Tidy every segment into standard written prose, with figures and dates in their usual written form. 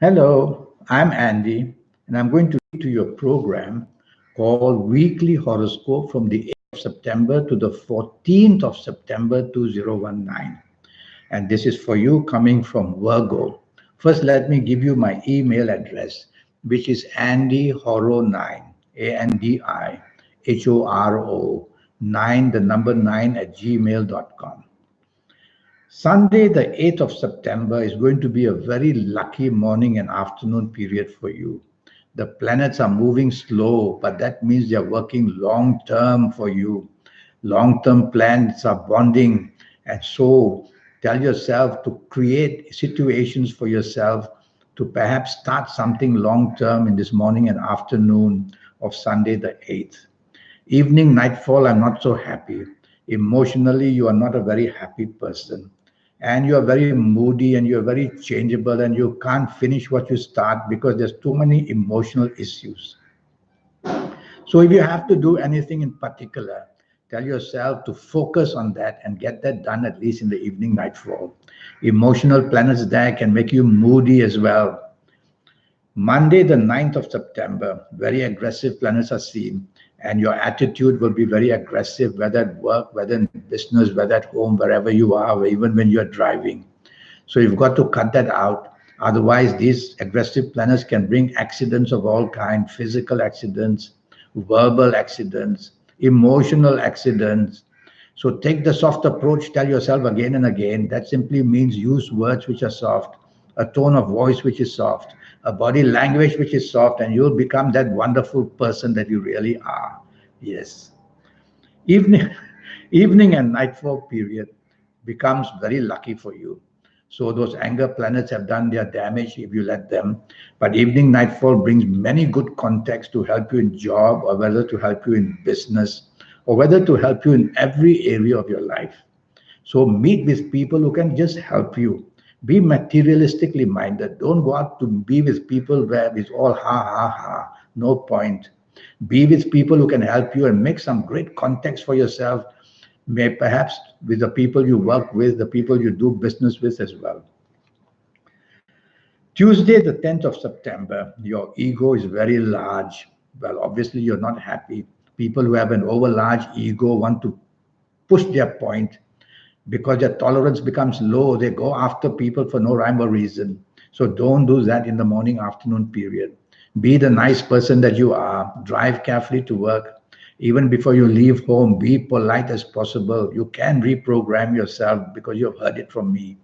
Hello, I'm Andy, and I'm going to lead to your program called Weekly Horoscope from the 8th of September to the 14th of September 2019. And this is for you coming from Virgo. First, let me give you my email address, which is andyhoro9, ANDIHORO 9, the number 9 at gmail.com. Sunday, the 8th of September, is going to be a very lucky morning and afternoon period for you. The planets are moving slow, but that means they're working long term for you. Long term plans are bonding. And so tell yourself to create situations for yourself to perhaps start something long term in this morning and afternoon of Sunday, the 8th. Evening, nightfall, I'm not so happy. Emotionally, you are not a very happy person. And you are very moody and you're very changeable and you can't finish what you start because there's too many emotional issues. So if you have to do anything in particular, tell yourself to focus on that and get that done at least in the evening, nightfall. Emotional planets there can make you moody as well. Monday, the 9th of September, very aggressive planets are seen, and your attitude will be very aggressive, whether at work, whether in business, whether at home, wherever you are, even when you're driving. So you've got to cut that out. Otherwise, these aggressive planets can bring accidents of all kinds, physical accidents, verbal accidents, emotional accidents. So take the soft approach, tell yourself again and again. That simply means use words which are soft, a tone of voice which is soft, a body language which is soft, and you'll become that wonderful person that you really are. Yes. Evening, evening and nightfall period becomes very lucky for you. So those anger planets have done their damage if you let them. But evening nightfall brings many good contexts to help you in job or whether to help you in business or whether to help you in every area of your life. So meet with people who can just help you. Be materialistically minded. Don't go out to be with people where it's all ha ha ha. No point. Be with people who can help you and make some great context for yourself. May perhaps with the people you work with, the people you do business with as well. Tuesday, the 10th of September, your ego is very large. Well, obviously, you're not happy. People who have an over large ego want to push their point because their tolerance becomes low. They go after people for no rhyme or reason. So don't do that in the morning afternoon period. Be the nice person that you are. Drive carefully to work. Even before you leave home, be polite as possible. You can reprogram yourself because you've heard it from me.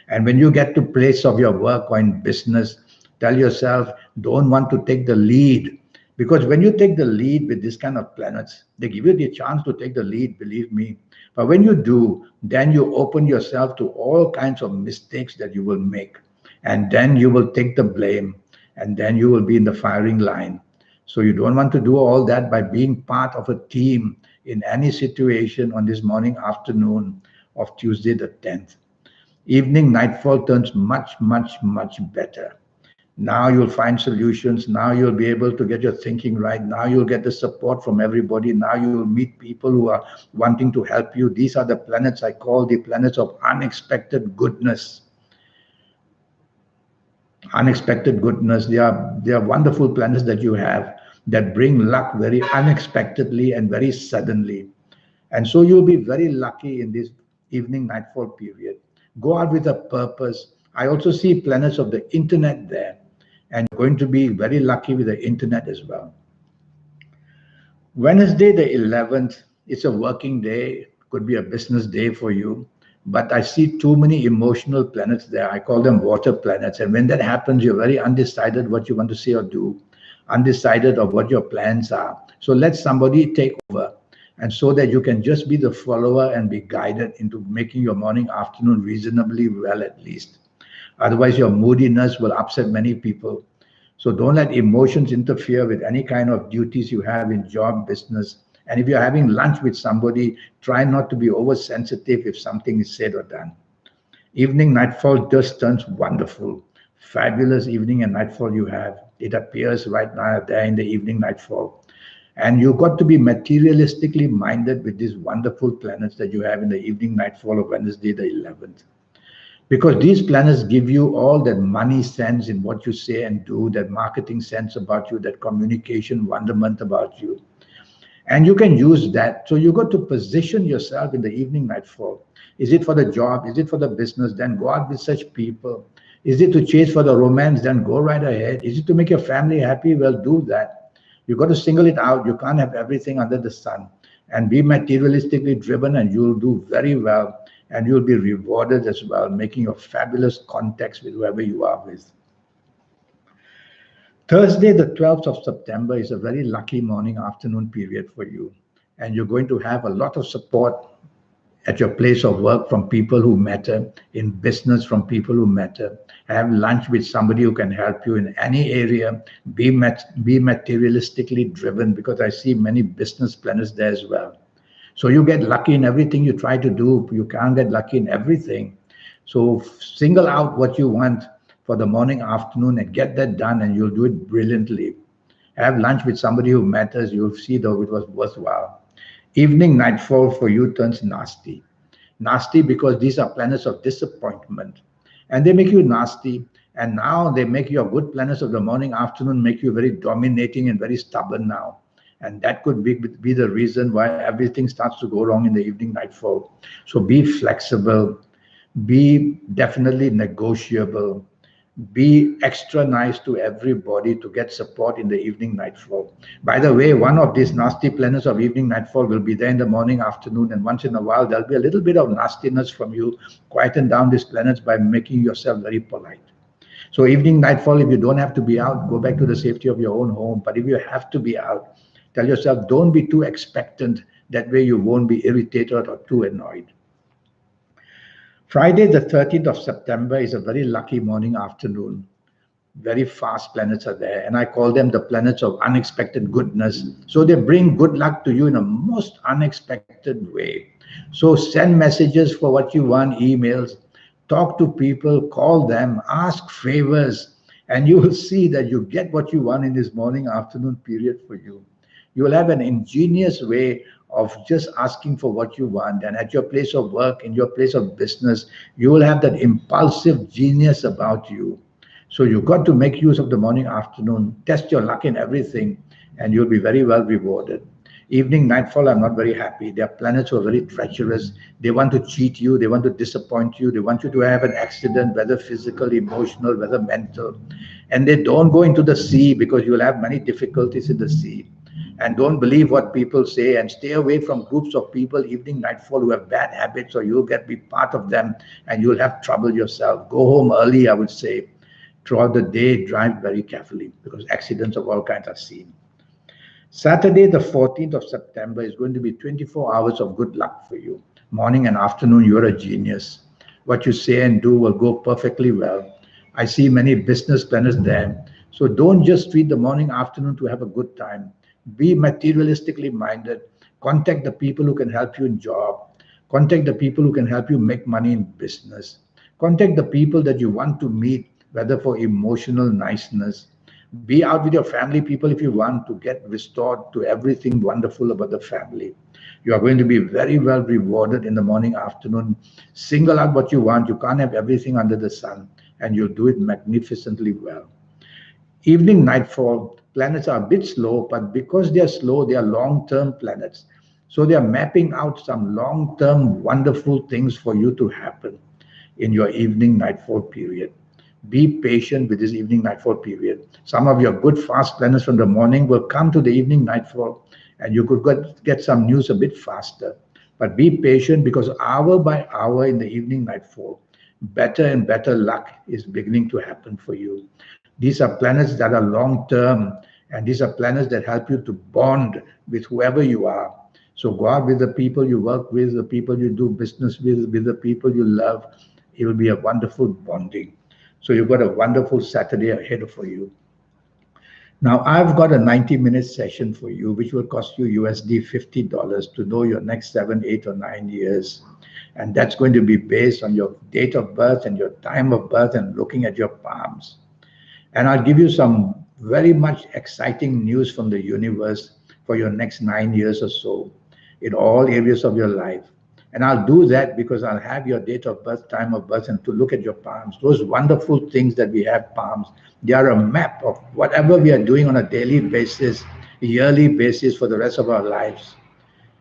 And when you get to place of your work or in business, tell yourself, don't want to take the lead. Because when you take the lead with this kind of planets, they give you the chance to take the lead, believe me. But when you do, then you open yourself to all kinds of mistakes that you will make. And then you will take the blame. And then you will be in the firing line. So you don't want to do all that by being part of a team in any situation on this morning, afternoon of Tuesday the 10th. Evening nightfall turns much, much, much better. Now you'll find solutions. Now you'll be able to get your thinking right. Now you'll get the support from everybody. Now you'll meet people who are wanting to help you. These are the planets I call the planets of unexpected goodness. Unexpected goodness. They are wonderful planets that you have that bring luck very unexpectedly and very suddenly. And so you'll be very lucky in this evening nightfall period. Go out with a purpose. I also see planets of the internet there, and you're going to be very lucky with the internet as well. Wednesday, the 11th, it's a working day, could be a business day for you. But I see too many emotional planets there. I call them water planets. And when that happens, you're very undecided what you want to say or do, undecided of what your plans are. So let somebody take over. And so that you can just be the follower and be guided into making your morning, afternoon reasonably well at least. Otherwise, your moodiness will upset many people. So don't let emotions interfere with any kind of duties you have in job, business. And if you're having lunch with somebody, try not to be oversensitive if something is said or done. Evening nightfall just turns wonderful. Fabulous evening and nightfall you have. It appears right now there in the evening nightfall. And you've got to be materialistically minded with these wonderful planets that you have in the evening nightfall of Wednesday, the 11th. because these planets give you all that money sense in what you say and do, that marketing sense about you, that communication wonderment about you. And you can use that. So you got to position yourself in the evening nightfall. Is it for the job? Is it for the business? Then go out with such people. Is it to chase for the romance? Then go right ahead. Is it to make your family happy? Well, do that. You got to single it out. You can't have everything under the sun. And be materialistically driven, and you'll do very well. And you'll be rewarded as well, making a fabulous contacts with whoever you are with. Thursday, the 12th of September, is a very lucky morning afternoon period for you. And you're going to have a lot of support at your place of work from people who matter, in business from people who matter. Have lunch with somebody who can help you in any area. Be materialistically driven, because I see many business planners there as well. So you get lucky in everything you try to do. You can't get lucky in everything. So single out what you want for the morning, afternoon, and get that done, and you'll do it brilliantly. Have lunch with somebody who matters. You'll see though it was worthwhile. Evening nightfall for you turns nasty. Nasty because these are planets of disappointment. And they make you nasty. And now they make your good planets of the morning, afternoon, make you very dominating and very stubborn now. And that could be the reason why everything starts to go wrong in the evening nightfall. So be flexible, be definitely negotiable, be extra nice to everybody to get support in the evening nightfall. By the way, one of these nasty planets of evening nightfall will be there in the morning, afternoon, and once in a while there'll be a little bit of nastiness from you. Quieten down these planets by making yourself very polite. So evening nightfall, if you don't have to be out, go back to the safety of your own home. But if you have to be out, tell yourself, don't be too expectant. That way you won't be irritated or too annoyed. Friday, the 13th of September, is a very lucky morning, afternoon. Very fast planets are there, and I call them the planets of unexpected goodness. So they bring good luck to you in a most unexpected way. So send messages for what you want, emails, talk to people, call them, ask favors, and you will see that you get what you want in this morning, afternoon period for you. You will have an ingenious way of just asking for what you want. And at your place of work, in your place of business, you will have that impulsive genius about you. So you've got to make use of the morning, afternoon, test your luck in everything, and you'll be very well rewarded. Evening, nightfall, I'm not very happy. There are planets who are very treacherous. They want to cheat you. They want to disappoint you. They want you to have an accident, whether physical, emotional, whether mental. And they don't go into the sea, because you'll have many difficulties in the sea. And don't believe what people say, and stay away from groups of people, evening, nightfall, who have bad habits, or you'll be part of them and you'll have trouble yourself. Go home early, I would say. Throughout the day, drive very carefully, because accidents of all kinds are seen. Saturday, the 14th of September, is going to be 24 hours of good luck for you. Morning and afternoon, you're a genius. What you say and do will go perfectly well. I see many business planners there. So don't just treat the morning, afternoon to have a good time. Be materialistically minded. Contact the people who can help you in job. Contact the people who can help you make money in business. Contact the people that you want to meet, whether for emotional niceness. Be out with your family people if you want to get restored to everything wonderful about the family. You are going to be very well rewarded in the morning, afternoon. Single out what you want. You can't have everything under the sun, and you'll do it magnificently well. Evening, nightfall, planets are a bit slow, but because they are slow, they are long-term planets. So they are mapping out some long-term wonderful things for you to happen in your evening, nightfall period. Be patient with this evening, nightfall period. Some of your good fast planners from the morning will come to the evening, nightfall, and you could get some news a bit faster. But be patient, because hour by hour in the evening, nightfall, better and better luck is beginning to happen for you. These are planets that are long term, and these are planets that help you to bond with whoever you are. So go out with the people you work with, the people you do business with the people you love. It will be a wonderful bonding. So you've got a wonderful Saturday ahead for you. Now, I've got a 90-minute session for you, which will cost you USD $50 to know your next 7, 8, or 9 years. And that's going to be based on your date of birth and your time of birth and looking at your palms. And I'll give you some very much exciting news from the universe for your next 9 years or so in all areas of your life. And I'll do that because I'll have your date of birth, time of birth, and to look at your palms. Those wonderful things that we have palms, they are a map of whatever we are doing on a daily basis, yearly basis for the rest of our lives.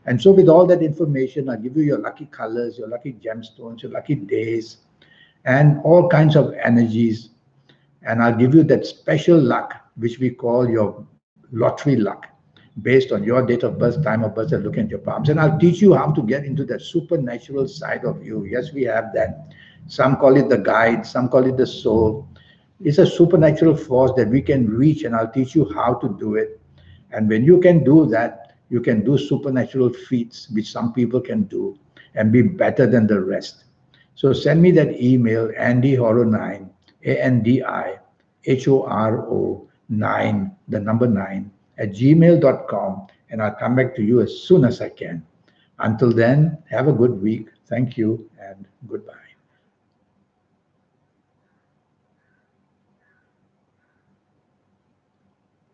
And so, with all that information, I'll give you your lucky colors, your lucky gemstones, your lucky days, and all kinds of energies. And I'll give you that special luck, which we call your lottery luck, based on your date of birth, time of birth, and looking at your palms. And I'll teach you how to get into that supernatural side of you. Yes, we have that. Some call it the guide, some call it the soul. It's a supernatural force that we can reach, and I'll teach you how to do it. And when you can do that, you can do supernatural feats, which some people can do, and be better than the rest. So send me that email, andyhoro9, ANDIHORO9, the number 9, at gmail.com, and I'll come back to you as soon as I can. Until then, have a good week. Thank you, and goodbye.